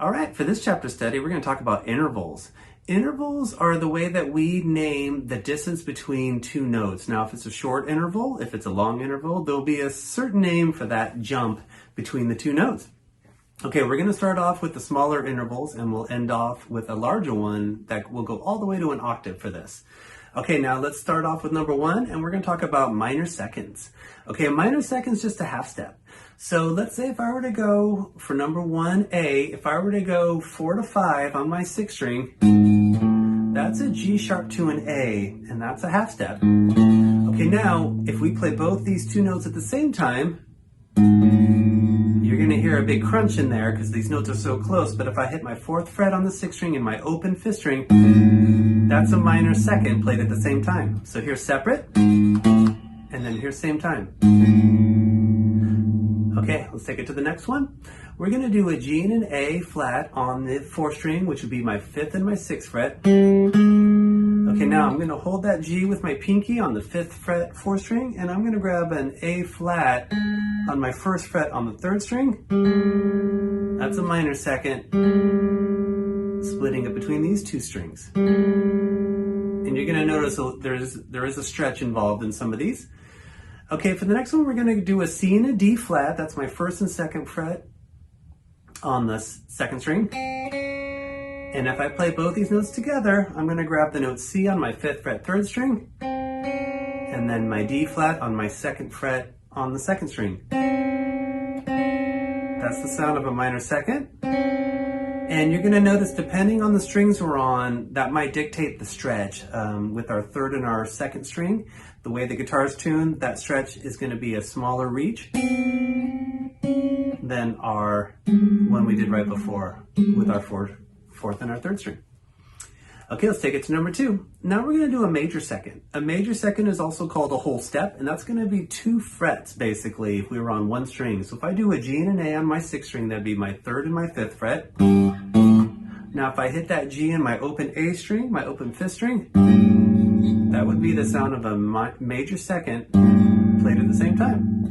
All right, for this chapter study, we're going to talk about intervals. Intervals are the way that we name the distance between two notes. Now, if it's a short interval, if it's a long interval, there'll be a certain name for that jump between the two notes. Okay, we're going to start off with the smaller intervals and we'll end off with a larger one that will go all the way to an octave for this. Okay, now let's start off with number one, and we're going to talk about minor seconds. Okay, a minor second is just a half step. So let's say if I were to go for number 1A, if I were to go 4 to 5 on my 6th string, that's a G sharp to an A, and that's a half step. Okay, now if we play both these two notes at the same time, you're going to hear a big crunch in there because these notes are so close, but if I hit my 4th fret on the 6th string and my open 5th string, that's a minor second played at the same time. So here's separate, and then here's same time. Okay, let's take it to the next one. We're going to do a G and an A flat on the 4th string, which would be my 5th and my 6th fret. Okay, now I'm going to hold that G with my pinky on the 5th fret 4th string, and I'm going to grab an A flat on my 1st fret on the 3rd string. That's a minor second, splitting it between these two strings. And you're going to notice there is a stretch involved in some of these. Okay, for the next one, we're going to do a C and a D flat. That's my 1st and 2nd fret on the 2nd string. And if I play both these notes together, I'm going to grab the note C on my 5th fret 3rd string, and then my D flat on my 2nd fret on the 2nd string. That's the sound of a minor second. And you're going to notice, depending on the strings we're on, that might dictate the stretch. With our 3rd and our 2nd string, the way the guitar is tuned, that stretch is going to be a smaller reach than our one we did right before with our 4th and our 3rd string. Okay, let's take it to number 2. Now we're going to do a major second. A major second is also called a whole step, and that's going to be 2 frets basically if we were on one string. So if I do a G and an A on my 6th string, that'd be my 3rd and my 5th fret. Now if I hit that G in my open A string, my open 5th string, that would be the sound of a major second played at the same time.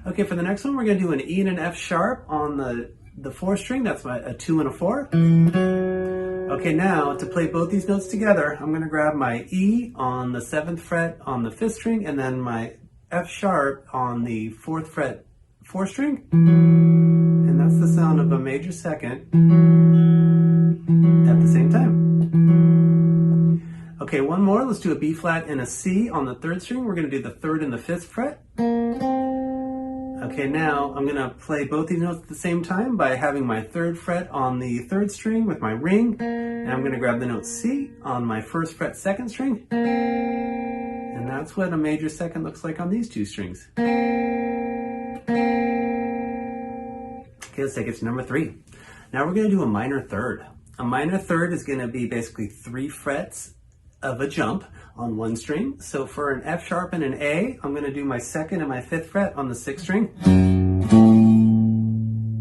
Okay, for the next one, we're going to do an E and an F sharp on the 4th string. That's a 2 and a 4. Okay, now to play both these notes together, I'm going to grab my E on the 7th fret on the 5th string, and then my F sharp on the 4th fret 4th string. And that's the sound of a major second at the same time. Okay, one more. Let's do a B flat and a C on the 3rd string. We're going to do the 3rd and the 5th fret. Okay, now I'm going to play both these notes at the same time by having my 3rd fret on the 3rd string with my ring, and I'm going to grab the note C on my 1st fret 2nd string, and that's what a major second looks like on these two strings. Okay, let's take it to number 3. Now we're going to do a minor third. A minor third is going to be basically 3 frets of a jump on one string. So for an F sharp and an A, I'm going to do my 2nd and my 5th fret on the 6th string.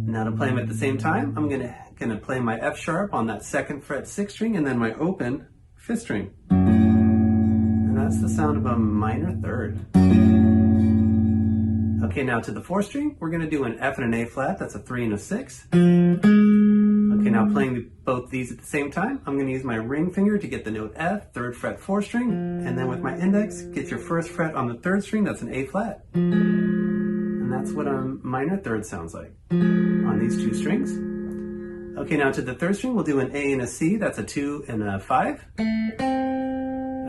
Now to play them at the same time, I'm going to play my F sharp on that 2nd fret 6th string, and then my open 5th string. And that's the sound of a minor third. Okay, now to the 4th string, we're going to do an F and an A flat. That's a 3 and a 6. Okay, now playing both these at the same time, I'm going to use my ring finger to get the note F, 3rd fret 4th string, and then with my index, get your 1st fret on the 3rd string. That's an A flat. And that's what a minor third sounds like on these two strings. Okay, now to the 3rd string, we'll do an A and a C. That's a 2 and a 5.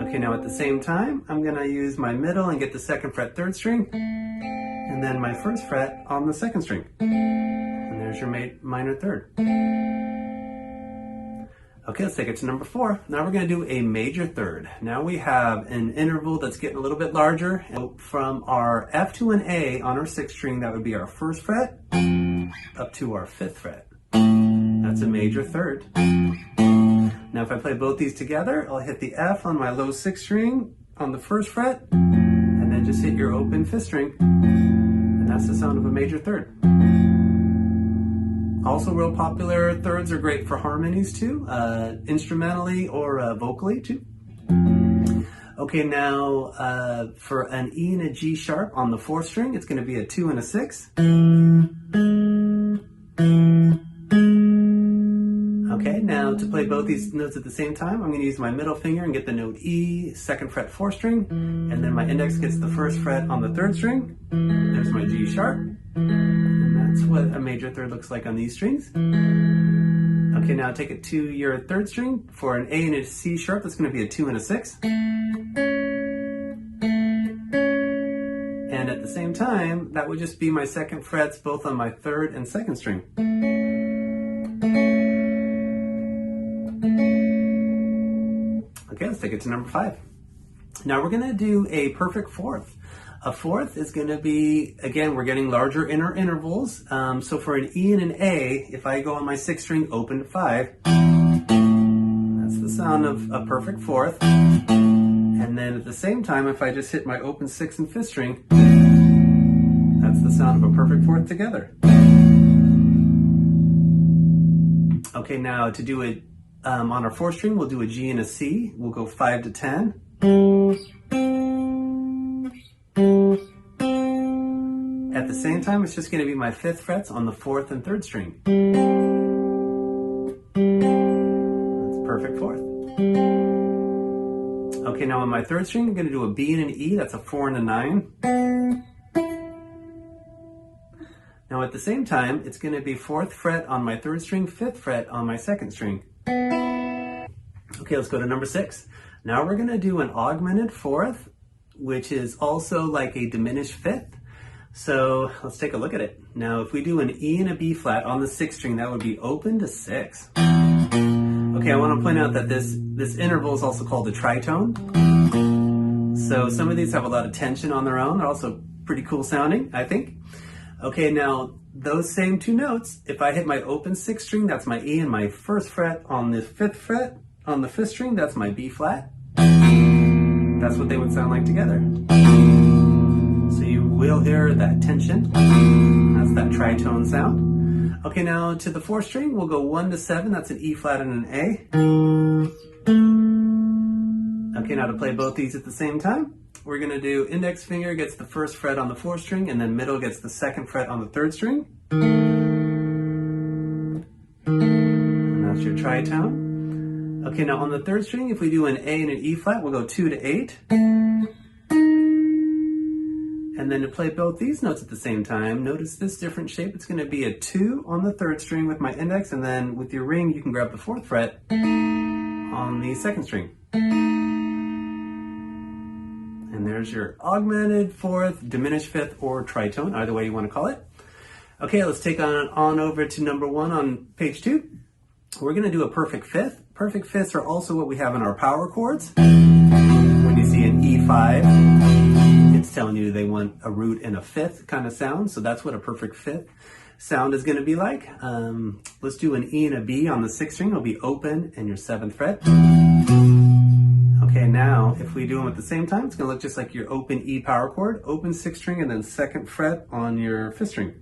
Okay, now at the same time, I'm going to use my middle and get the 2nd fret 3rd string, and then my 1st fret on the 2nd string. And there's your minor third. Okay, let's take it to number 4. Now we're going to do a major third. Now we have an interval that's getting a little bit larger. From our F to an A on our 6th string, that would be our 1st fret up to our 5th fret. That's a major third. Now if I play both these together, I'll hit the F on my low 6th string on the 1st fret, and then just hit your open 5th string. And that's the sound of a major third. Also real popular thirds are great for harmonies too, instrumentally or vocally too. Okay, now for an E and a G sharp on the 4th string, it's going to be a 2 and a 6. play both these notes at the same time, I'm going to use my middle finger and get the note E, 2nd fret 4th string, and then my index gets the 1st fret on the 3rd string. There's my G sharp, and that's what a major third looks like on these strings. Okay, now take it to your 3rd string. For an A and a C sharp, that's going to be a 2 and a 6. And at the same time, that would just be my 2nd frets both on my 3rd and 2nd string. Okay, let's take it to number 5. Now we're going to do a perfect fourth. A fourth is going to be, again, we're getting larger inner intervals. So for an E and an A, if I go on my 6th string open to 5, that's the sound of a perfect fourth. And then at the same time, if I just hit my open 6th and 5th string, that's the sound of a perfect fourth together. Okay, now to do it on our 4th string, we'll do a G and a C. We'll go 5 to 10. At the same time, it's just going to be my 5th frets on the 4th and 3rd string. That's perfect fourth. Okay, now on my 3rd string, I'm going to do a B and an E. That's a 4 and a 9. Now at the same time, it's going to be 4th fret on my 3rd string, 5th fret on my 2nd string. Okay, let's go to number 6. Now we're going to do an augmented fourth, which is also like a diminished 5th. So let's take a look at it. Now if we do an E and a B flat on the 6th string, that would be open to 6. Okay, I want to point out that this interval is also called a tritone. So some of these have a lot of tension on their own. They're also pretty cool sounding, I think. Okay, now those same two notes, if I hit my open 6th string, that's my E and my 1st fret on the 5th fret. On the 5th string, that's my B flat. That's what they would sound like together. So you will hear that tension. That's that tritone sound. Okay, now to the 4th string, we'll go 1 to 7. That's an E flat and an A. Okay, now to play both these at the same time, we're going to do index finger gets the 1st fret on the 4th string, and then middle gets the 2nd fret on the 3rd string. And that's your tritone. Okay, now on the 3rd string, if we do an A and an E flat, we'll go 2 to 8. And then to play both these notes at the same time, notice this different shape. It's going to be a 2 on the 3rd string with my index, and then with your ring, you can grab the 4th fret on the 2nd string. And there's your augmented fourth, diminished 5th, or tritone, either way you want to call it. Okay, let's take on over to number 1 on page 2. We're going to do a perfect 5th. Perfect 5ths are also what we have in our power chords. When you see an E5, it's telling you they want a root and a 5th kind of sound. So that's what a perfect 5th sound is going to be like. Let's do an E and a B on the 6th string. It'll be open and your 7th fret. Okay, now if we do them at the same time, it's going to look just like your open E power chord, open 6th string, and then 2nd fret on your 5th string.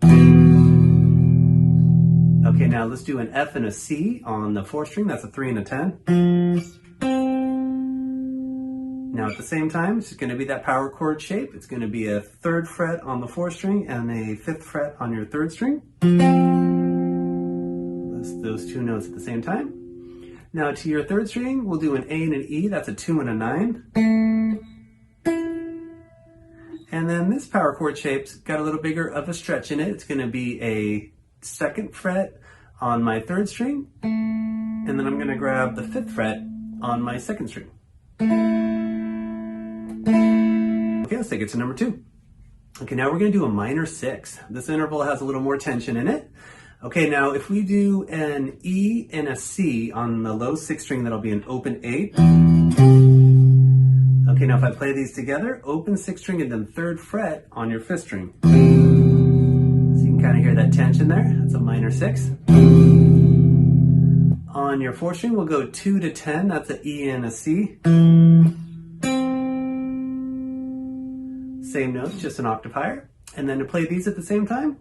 Okay, now let's do an F and a C on the 4th string. That's a 3 and a 10. Now at the same time, it's going to be that power chord shape. It's going to be a 3rd fret on the 4th string and a 5th fret on your 3rd string. That's those two notes at the same time. Now to your 3rd string, we'll do an A and an E. That's a 2 and a 9. And then this power chord shape's got a little bigger of a stretch in it. It's going to be a 2nd fret on my 3rd string, and then I'm going to grab the 5th fret on my 2nd string. Okay, let's take it to number 2. Okay, now we're going to do a minor 6. This interval has a little more tension in it. Okay, now if we do an E and a C on the low 6th string, that'll be an open 8. Okay, now if I play these together, open 6th string and then 3rd fret on your 5th string. Kind of hear that tension there. That's a minor 6. On your 4th string, we'll go 2 to 10. That's an E and a C. Same notes, just an octave higher. And then to play these at the same time,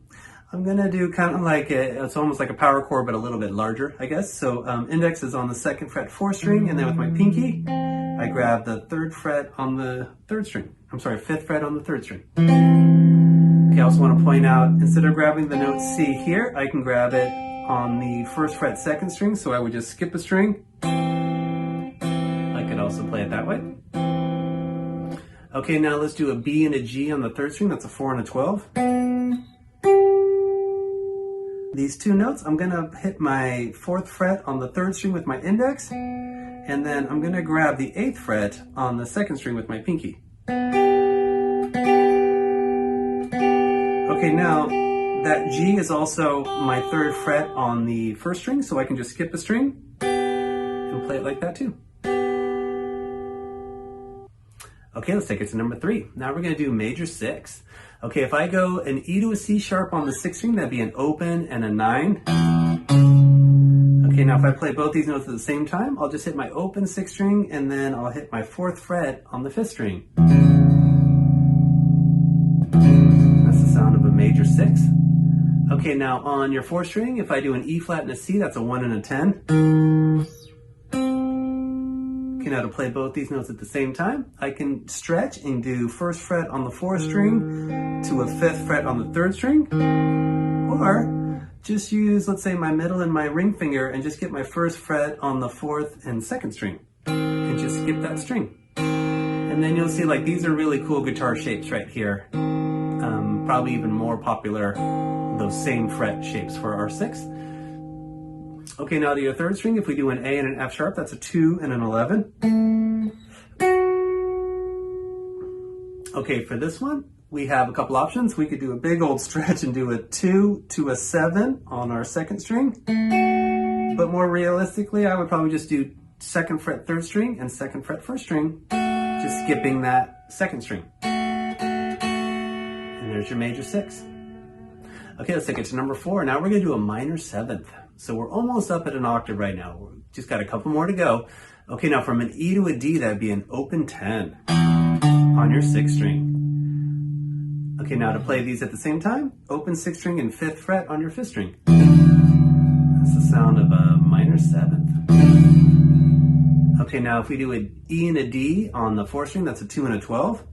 I'm going to do kind of like it's almost like a power chord, but a little bit larger, I guess. So index is on the 2nd fret 4th string, and then with my pinky, I grab the 3rd fret on the 3rd string. I'm sorry, 5th fret on the 3rd string. Okay, I also want to point out, instead of grabbing the note C here, I can grab it on the first fret second string, so I would just skip a string. I could also play it that way. Okay, now let's do a B and a G on the third string. That's a 4 and a 12. These two notes, I'm gonna hit my 4th fret on the 3rd string with my index, and then I'm gonna grab the 8th fret on the 2nd string with my pinky. Okay, now that G is also my 3rd fret on the 1st string, so I can just skip a string and play it like that too. Okay, let's take it to number 3. Now we're gonna do major 6. Okay, if I go an E to a C sharp on the 6th string, that'd be an open and a 9. Okay, now if I play both these notes at the same time, I'll just hit my open 6th string and then I'll hit my 4th fret on the 5th string. That's the sound of a major 6. Okay, now on your 4th string, if I do an E flat and a C, that's a 1 and a 10. Okay, now to play both these notes at the same time, I can stretch and do 1st fret on the 4th string to a 5th fret on the 3rd string, or just use, let's say, my middle and my ring finger and just get my 1st fret on the 4th and 2nd string and just skip that string. And then you'll see like these are really cool guitar shapes right here. Probably even more popular, those same fret shapes for our 6th. Okay, now to your 3rd string, if we do an A and an F sharp, that's a 2 and an 11. Okay, for this one, we have a couple options. We could do a big old stretch and do a 2 to a 7 on our 2nd string. But more realistically, I would probably just do 2nd fret 3rd string and 2nd fret 1st string, just skipping that 2nd string. And there's your major 6. Okay, let's take it to number 4. Now we're gonna do a minor 7th. So we're almost up at an octave right now. We've just got a couple more to go. Okay, now from an E to a D, that'd be an open 10 on your 6th string. Okay, now to play these at the same time, open 6th string and 5th fret on your 5th string. That's the sound of a minor 7th. Okay, now if we do an E and a D on the 4th string, that's a 2 and a 12.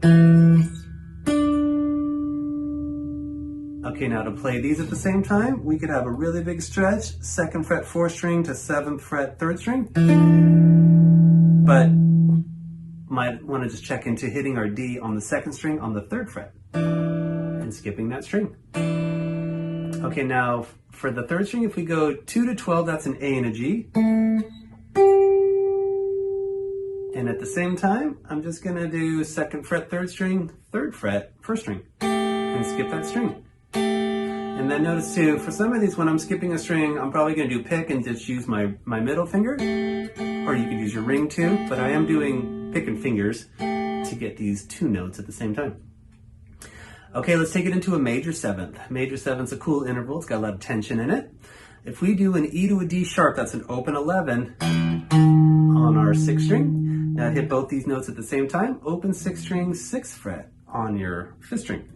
Okay, now to play these at the same time, we could have a really big stretch, 2nd fret 4th string to 7th fret 3rd string. But might want to just check into hitting our D on the 2nd string on the 3rd fret and skipping that string. Okay, now for the 3rd string, if we go 2 to 12, that's an A and a G. And at the same time, I'm just gonna do 2nd fret 3rd string, 3rd fret 1st string and skip that string. And then notice too, for some of these, when I'm skipping a string, I'm probably gonna do pick and just use my middle finger, or you could use your ring too, but I am doing pick and fingers to get these two notes at the same time. Okay, let's take it into a major 7th. Major 7th's a cool interval, it's got a lot of tension in it. If we do an E to a D sharp, that's an open 11 on our 6th string. Now hit both these notes at the same time, open 6th string, 6th fret on your 5th string.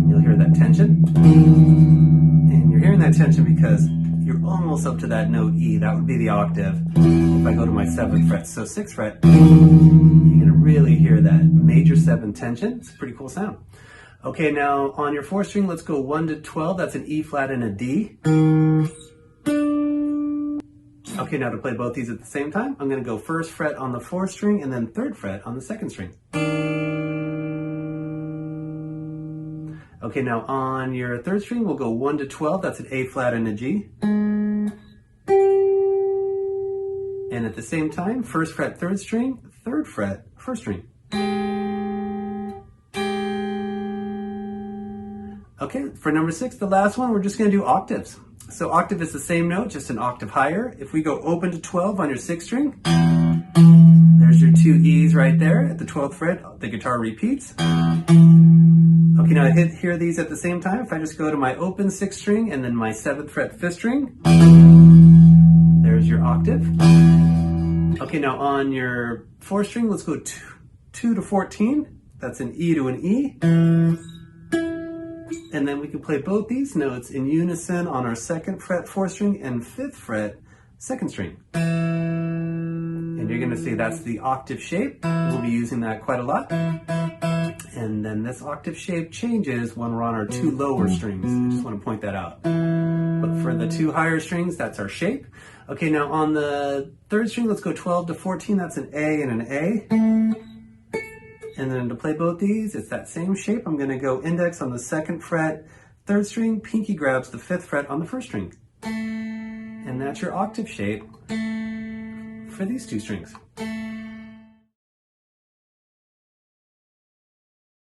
You'll hear that tension. And you're hearing that tension because you're almost up to that note E. That would be the octave. If I go to my 7th fret, so 6th fret, you're gonna really hear that major 7 tension. It's a pretty cool sound. Okay, now on your 4th string, let's go 1 to 12. That's an E flat and a D. Okay, now to play both these at the same time, I'm gonna go 1st fret on the 4th string and then 3rd fret on the 2nd string. Okay, now on your 3rd string, we'll go 1 to 12. That's an A flat and a G. And at the same time, 1st fret 3rd string, 3rd fret 1st string. Okay, for number 6, the last one, we're just gonna do octaves. So octave is the same note, just an octave higher. If we go open to 12 on your 6th string, there's your 2 E's right there. At the 12th fret, the guitar repeats. Okay, now I hear these at the same time. If I just go to my open 6th string and then my 7th fret 5th string, there's your octave. Okay, now on your 4th string, let's go 2 to 14. That's an E to an E. And then we can play both these notes in unison on our 2nd fret 4th string and 5th fret 2nd string. And you're gonna see that's the octave shape. We'll be using that quite a lot. And then this octave shape changes when we're on our 2 lower strings. I just want to point that out. But for the two higher strings, that's our shape. Okay, now on the third string, let's go 12 to 14. That's an A and an A. And then to play both these, it's that same shape. I'm going to go index on the second fret, third string, pinky grabs the fifth fret on the first string. And that's your octave shape for these two strings.